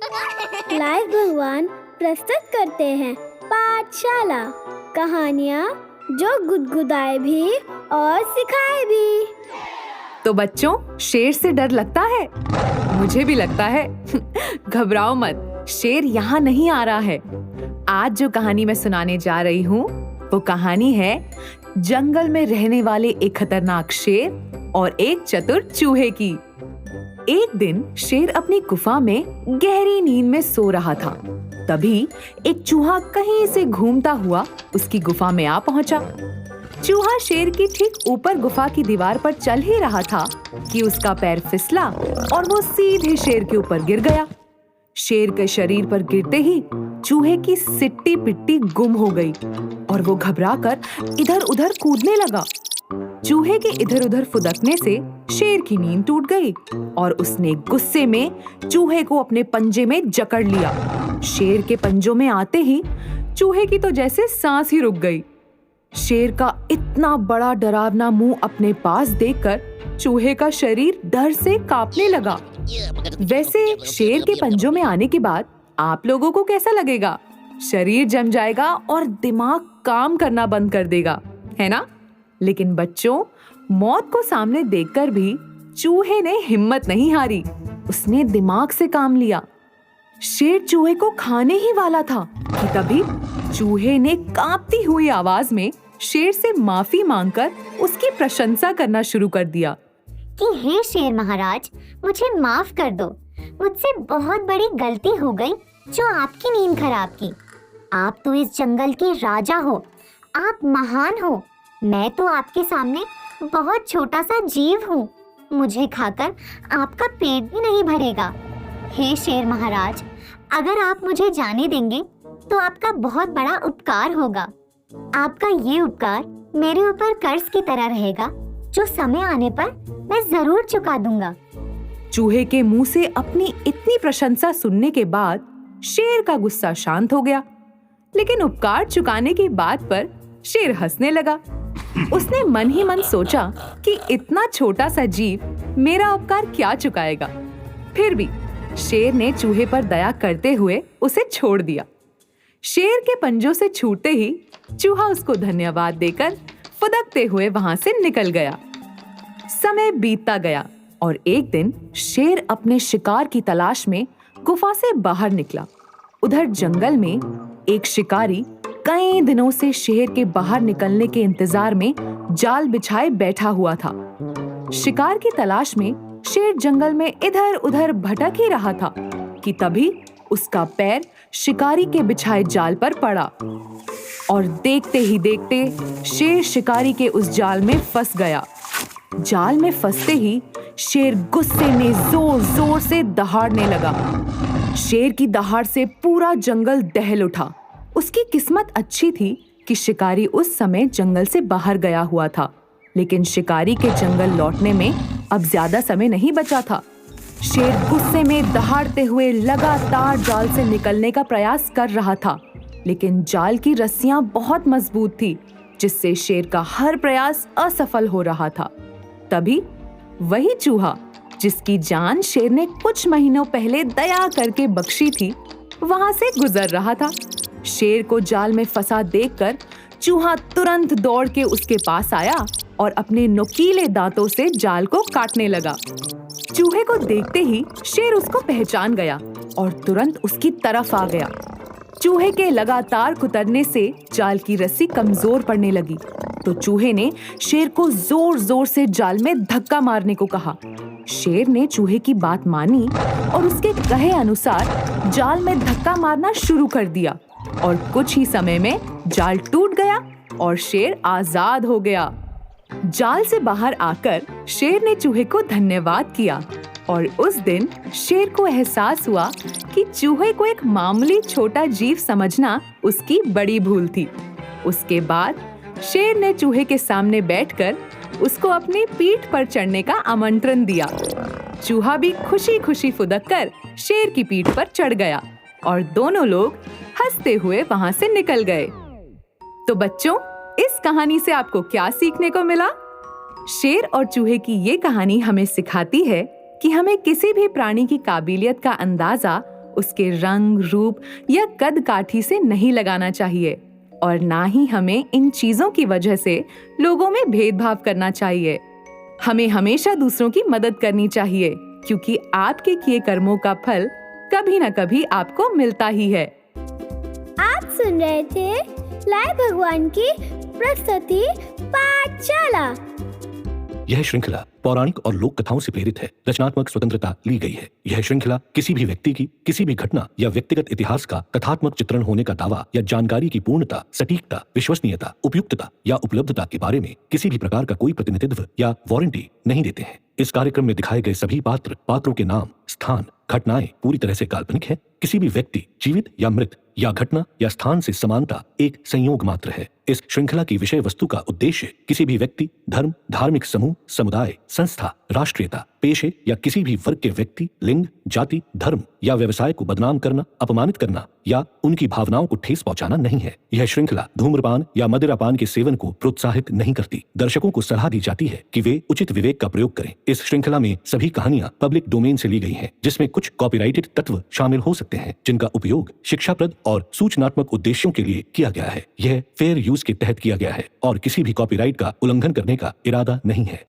Live भगवान प्रस्तुत करते हैं पाठशाला, कहानियाँ जो गुदगुदाए भी और सिखाए भी। तो बच्चों, शेर से डर लगता है? मुझे भी लगता है। घबराओ मत, शेर यहाँ नहीं आ रहा है। आज जो कहानी मैं सुनाने जा रही हूँ वो कहानी है जंगल में रहने वाले एक खतरनाक शेर और एक चतुर चूहे की। एक दिन शेर अपनी गुफा में गहरी नींद में सो रहा था। तभी एक चूहा कहीं से घूमता हुआ उसकी गुफा में आ पहुंचा। चूहा शेर की ठीक ऊपर गुफा की दीवार पर चल ही रहा था कि उसका पैर फिसला और वो सीधे शेर के ऊपर गिर गया। शेर के शरीर पर गिरते ही चूहे की सिट्टी पिट्टी गुम हो गई और वो घबराकर इधर उधर कूदने लगा। चूहे के इधर उधर फुदकने से शेर की नींद टूट गई और उसने गुस्से में चूहे को अपने पंजे में जकड़ लिया। शेर के पंजों में आते ही चूहे की तो जैसे सांस ही रुक गई। शेर का इतना बड़ा डरावना मुंह अपने पास देखकर चूहे का शरीर डर से कांपने लगा। वैसे शेर के पंजों में आने के बाद आप लोगों को कैसा लगेगा? शरीर जम जाएगा और दिमाग काम करना बंद कर देगा, है ना? लेकिन बच्चों, मौत को सामने देखकर भी चूहे ने हिम्मत नहीं हारी। उसने दिमाग से काम लिया। शेर चूहे को खाने ही वाला था कि तभी चूहे ने कांपती हुई आवाज में शेर से माफी मांगकर उसकी प्रशंसा करना शुरू कर दिया कि हे शेर महाराज, मुझे माफ कर दो। मुझसे बहुत बड़ी गलती हो गई जो आपकी नींद खराब की। आप तो इस जंगल के राजा हो, आप महान हो। मैं तो आपके सामने बहुत छोटा सा जीव हूँ। मुझे खाकर आपका पेट भी नहीं भरेगा। हे शेर महाराज, अगर आप मुझे जाने देंगे तो आपका बहुत बड़ा उपकार होगा। आपका ये उपकार मेरे ऊपर कर्ज की तरह रहेगा जो समय आने पर मैं जरूर चुका दूंगा। चूहे के मुंह से अपनी इतनी प्रशंसा सुनने के बाद शेर का गुस्सा शांत हो गया। लेकिन उपकार चुकाने की बात पर शेर हंसने लगा। उसने मन ही मन सोचा कि इतना छोटा सा जीव मेरा उपकार क्या चुकाएगा। फिर भी शेर ने चूहे पर दया करते हुए उसे छोड़ दिया। शेर के पंजों से छूटते ही चूहा उसको धन्यवाद देकर फुदकते हुए वहां से निकल गया। समय बीतता गया और एक दिन शेर अपने शिकार की तलाश में गुफा से बाहर निकला। उधर जंगल में एक शिकारी कई दिनों से शेर के बाहर निकलने के इंतजार में जाल बिछाए बैठा हुआ था। शिकार की तलाश में शेर जंगल में इधर उधर भटक ही रहा था कि तभी उसका पैर शिकारी के बिछाए जाल पर पड़ा और देखते ही देखते शेर शिकारी के उस जाल में फंस गया। जाल में फंसते ही शेर गुस्से में जोर जोर से दहाड़ने लगा। शेर की दहाड़ से पूरा जंगल दहल उठा। उसकी किस्मत अच्छी थी कि शिकारी उस समय जंगल से बाहर गया हुआ था, लेकिन शिकारी के जंगल लौटने में अब ज्यादा समय नहीं बचा था। शेर गुस्से में दहाड़ते हुए लगातार जाल से निकलने का प्रयास कर रहा था, लेकिन जाल की रस्सियां बहुत मजबूत थी, जिससे शेर का हर प्रयास असफल हो रहा था। तभी वही चूहा जिसकी जान शेर ने कुछ महीनों पहले दया करके बख्शी थी, वहां से गुजर रहा था। शेर को जाल में फंसा देखकर चूहा तुरंत दौड़ के उसके पास आया और अपने नुकीले दांतों से जाल को काटने लगा। चूहे को देखते ही शेर उसको पहचान गया और तुरंत उसकी तरफ आ गया। चूहे के लगातार कुतरने से जाल की रस्सी कमजोर पड़ने लगी, तो चूहे ने शेर को जोर जोर से जाल में धक्का मारने को कहा। शेर ने चूहे की बात मानी और उसके कहे अनुसार जाल में धक्का मारना शुरू कर दिया और कुछ ही समय में जाल टूट गया और शेर आजाद हो गया। जाल से बाहर आकर शेर ने चूहे को धन्यवाद किया और उस दिन शेर को एहसास हुआ कि चूहे को एक मामूली छोटा जीव समझना उसकी बड़ी भूल थी। उसके बाद शेर ने चूहे के सामने बैठकर उसको अपनी पीठ पर चढ़ने का आमंत्रण दिया। चूहा भी खुशी खुशी फुदककर शेर की पीठ पर चढ़ गया और दोनों लोग हंसते हुए वहां से निकल गए। तो बच्चों, इस कहानी से आपको क्या सीखने को मिला? शेर और चूहे की ये कहानी हमें सिखाती है कि हमें किसी भी प्राणी की काबिलियत का अंदाजा उसके रंग, रूप या कद काठी से नहीं लगाना चाहिए और ना ही हमें इन चीजों की वजह से लोगों में भेदभाव करना चाहिए। हमें हमेशा दूसरों की मदद करनी चाहिए क्योंकि आपके किए कर्मों का फल कभी न कभी आपको मिलता ही है। आप सुन रहे थे लाए भगवान की प्रस्तुति पाठशाला। यह श्रृंखला पौराणिक और लोक कथाओं से प्रेरित है। रचनात्मक स्वतंत्रता ली गई है। यह श्रृंखला किसी भी व्यक्ति की, किसी भी घटना या व्यक्तिगत इतिहास का कथात्मक चित्रण होने का दावा या जानकारी की पूर्णता, सटीकता, विश्वसनीयता, उपयुक्तता या उपलब्धता के बारे में किसी भी प्रकार का कोई प्रतिनिधित्व या वारंटी नहीं देते हैं। इस कार्यक्रम में दिखाए गए सभी पात्रों के नाम, स्थान, घटनाएं पूरी तरह से काल्पनिक है। किसी भी व्यक्ति, जीवित या मृत, या घटना या स्थान से समानता एक संयोग मात्र है। इस श्रृंखला की विषय वस्तु का उद्देश्य किसी भी व्यक्ति, धर्म, धार्मिक समूह, समुदाय, संस्था, राष्ट्रीयता, पेशे या किसी भी वर्ग के व्यक्ति, लिंग, जाति, धर्म या व्यवसाय को बदनाम करना, अपमानित करना या उनकी भावनाओं को ठेस पहुंचाना नहीं है। यह श्रृंखला धूम्रपान या मदिरापान के सेवन को प्रोत्साहित नहीं करती। दर्शकों को सलाह दी जाती है कि वे उचित विवेक का प्रयोग करें। इस श्रृंखला में सभी कहानियां पब्लिक डोमेन से ली गई हैं, जिसमें कुछ कॉपीराइटेड तत्व शामिल हो सकते हैं जिनका उपयोग शिक्षाप्रद और सूचनात्मक उद्देश्यों के लिए किया गया है। यह फेयर यूज के तहत किया गया है और किसी भी कॉपीराइट का उल्लंघन करने का इरादा नहीं है।